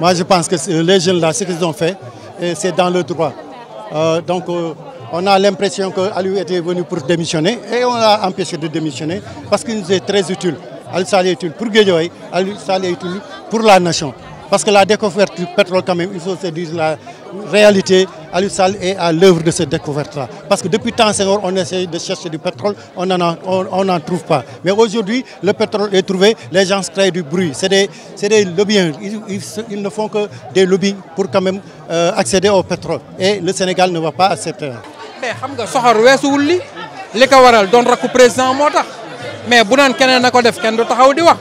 Moi, je pense que les jeunes là, ce qu'ils ont fait, c'est dans le droit. On a l'impression que Aliou était venu pour démissionner et on l'a empêché de démissionner parce qu'il nous est très utile. Aliou Sall est utile pour Guédiawaye, Aliou Sall est utile pour la nation. Parce que la découverte du pétrole, quand même, il faut se dire la réalité, Aliou Sall est à l'œuvre de cette découverte-là. Parce que depuis tant d'années, on essaie de chercher du pétrole, on n'en trouve pas. Mais aujourd'hui, le pétrole est trouvé, les gens créent du bruit. C'est des lobbying, ils ne font que des lobbies pour quand même accéder au pétrole. Et le Sénégal ne va pas accepter. Mais xam nga soxor weesuwul li ko waral doon rakku président moo tax mais bu naan keneen na ko def kenn du taxaw di wax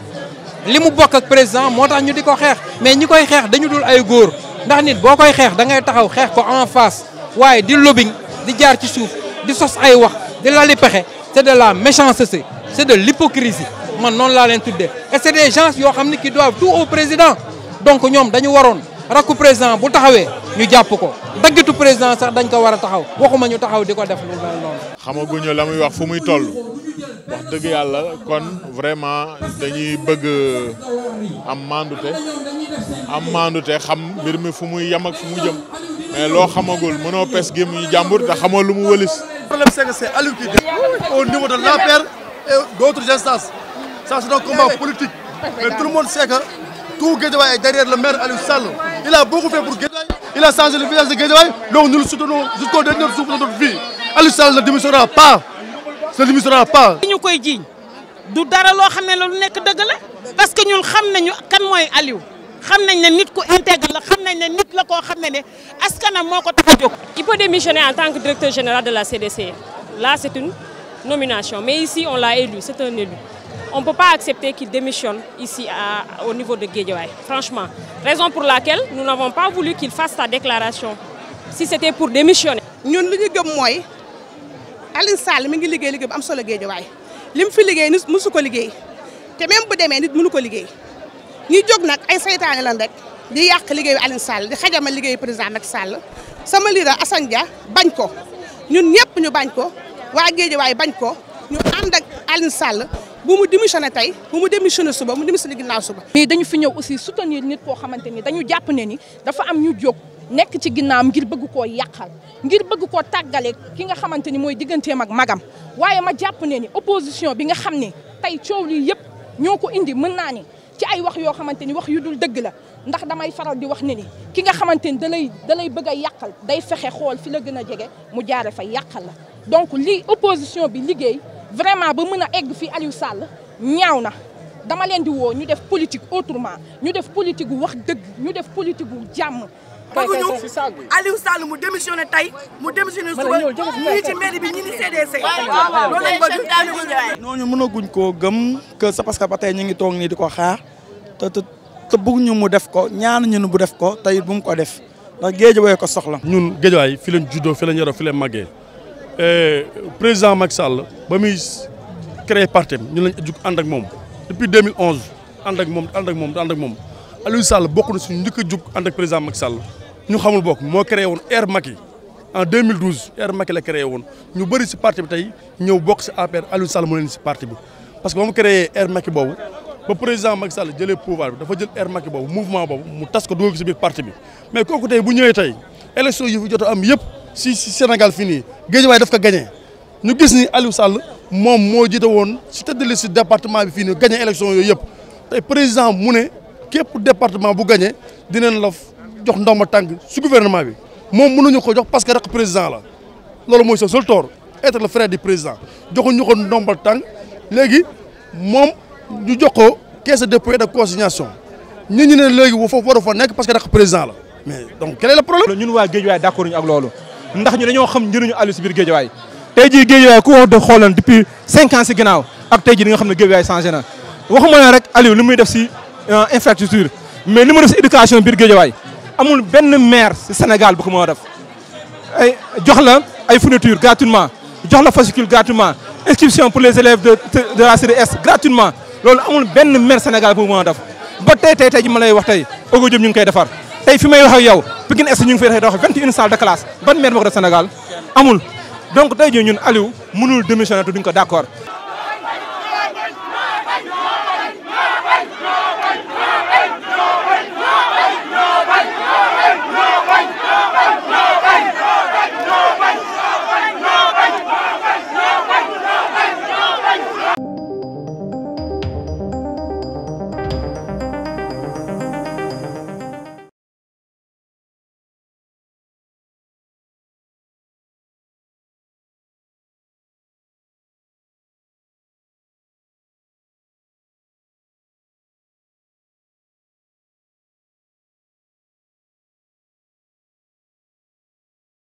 li mu bokk ak président moo tax ñu di ko xeex mais ñi koy xeex dañu dul ay góor ndax nit boo koy xeex da ngay taxaw xeex ko en face waaye di lobbying di jaar ci suuf di sos ay wax di lali pexe c'est de la méchanceté c'est de l'hypocrisie man noonu laa leen tuddee et c'est des gens yoo xam ne qui doivent tout au président donc ñoom dañu waroon rakku président bu taxawee ñu jàpp ko daggitu président sax dañ ko war a taxaw waxuma ñu taxaw di ko def lu mel noonu. xamaguñu la muy wax fu muy toll wax dëgg yàlla kon vraiment dañuy bëgg am mandute xam mbir mi fu muy yem ak fu mu jëm mais loo xamagul mënoo pes gi mu jàmbur te xamoo lu mu wëlis. Le problème c'est que c'est Aliou qui décide au niveau de l'APR et d'autres instances. Ça c'est un combat politique mais tout le monde sait que tout Guédiawaye est derrière le maire Aliou Sall. Il a beaucoup fait pour Guédiawaye. Il a changé le visage de Guédiawaye, donc nous le soutenons jusqu'au dernier souffle de notre vie. Aliou Sall ne démissionnera pas. Ne démissionnera pas. ñu koy jiiñ du dara loo xam ne lu nekk dëgg la parce que ñun xam nañu kan mooy Aliou xam nañ ne nit ku intègre la xam nañ ne nit la koo xam ne askanam moo ko tax a jóg. Il peut démissionner en tant que directeur général de la CDC. Là, c'est une nomination. Mais ici, on l'a élu, c'est un élu. On ne peut pas accepter qu'il démissionne ici au niveau de Guédiawaye, franchement. Raison pour laquelle nous n'avons pas voulu qu'il fasse sa déclaration, si c'était pour démissionner. ñun li ñu gëm mooy Aliou Sall mi ngi liggéey bu am solo Guédiawaye li mu fi liggéey nit mësu ko liggéey te même bu demee nit mënu ko liggéey ñi jóg nag ay saytaane lan rek di yàq liggéeyu Aliou Sall di xajamal liggéeyu président Macky Sall sama leader Assane Dia bañ ko ñun ñëpp ñu bañ ko waa Guédiawaye bañ ko ñu ànd ak Aliou Sall bu mu démissionné tey bu mu démissionné suba mu démissionné ginnaaw suba. mais dañu fi ñëw aussi soutenir nit koo xamante ni dañu jàpp ne ni dafa am ñu jóg nekk ci ginnaawam ngir bëgg koo yàqal ngir bëgg koo tàggale ki nga xamante ni mooy digganteem ak magam waaye ma jàpp ne ni opposition bi nga xam ne tey coow lii yëpp ñoo ko indi mën naa ni ci ay wax yoo xamante ni wax yu dul dëgg la ndax damay faral di wax ne ni ki nga xamante ni da lay bëgg a yàqal day fexe xool fi la gën a jege mu jaare fa yàqal la donc li opposition bi liggéey vraiment ba mën a egg fii Aliou Sall ñaaw na dama leen di woo ñu def politique autrement ñu def politique gu wax dëgg ñu def politique gu jàmm. bëgguñu Aliou Sall mu démissionné tey mu démissionné suba ñii ci mairie bi ñi ni CDC loolu lañ bëgg. ñooñu mënaguñ koo gëm que c'est parce que ba tey ñu ngi toog nii di ko xaar te bëgguñu mu def ko ñaanuñu ne bu def ko tey bu mu ko def ndax Guédiawaye ko soxla. ñun Guédiawaye fi lañ juddoo fi lañ yaroo fi lañ màggee président Macky Sall ba muy créé parti ñu lañ jug ànd ak moom depuis 2011 ànd ak moom Aliou Sall bokk na suñu njëkk a jug ànd ak président Macky Sall ñu xamul bokk moo créé woon Air Macky en 2012 Air Macky la créé woon ñu bëri si parti bi tey ñëw bokk si APR Aliou Sall mu leen si parti bi parce que ba mu créé Air Macky boobu ba président Macky Sall jëlee pouvoir bi dafa jël Air Macky boobu mouvement boobu mu tas ko dugal ko si biir parti bi mais kooku tey bu ñëwee tey élection yi fi jot a am yëpp si Sénégal fii nii Guédiawaye daf ko gagné ñu gis ni Aliou Sall moom moo jiite woon si tête de liste département bi fii nii gagné élection yooyu yëpp tey président mu ne képp département bu gagné dinañ la jox ndomba tànk su gouvernement bi moom mënuñu ko jox parce que rek président la loolu mooy sa seul tort être le frère du président joxuñu ko ndomba tànk léegi moom ñu jox ko caisse de dépôt et de consignation ñi ñu ne léegi foofu waru fa nekk parce que rek président la mais donc quel est le problème. ñun waa Guédiawaye d'accord ñu ak loolu ndax ñu dañoo xam njëriñu Aliou si biir Guédiawaye tey jii Guédiawaye ku wax de xoolan depuis 5 ans si ginnaaw ak tey jii di nga xam ne Guédiawaye changé na waxuma ne rek Aliou li muy def si infrastructure mais li mu def si éducation biir Guédiawaye amul benn maire si Sénégal bu ko mën a def ay jox la ay fournitures gratuitement jox la fascicule gratuitement inscription pour les élèves de la CDS gratuitement loolu amul benn maire Sénégal bu ko mën a def ba tey ji ma lay wax tey Ogo Diop ñu ngi koy defar tey fi may wax ak yow Pikine Est ñu ngi fay tax 21 salles de classe ban maire moo ko def Sénégal amul donc tey jii ñun Aliou mënul démissionner te duñ ko d'accord.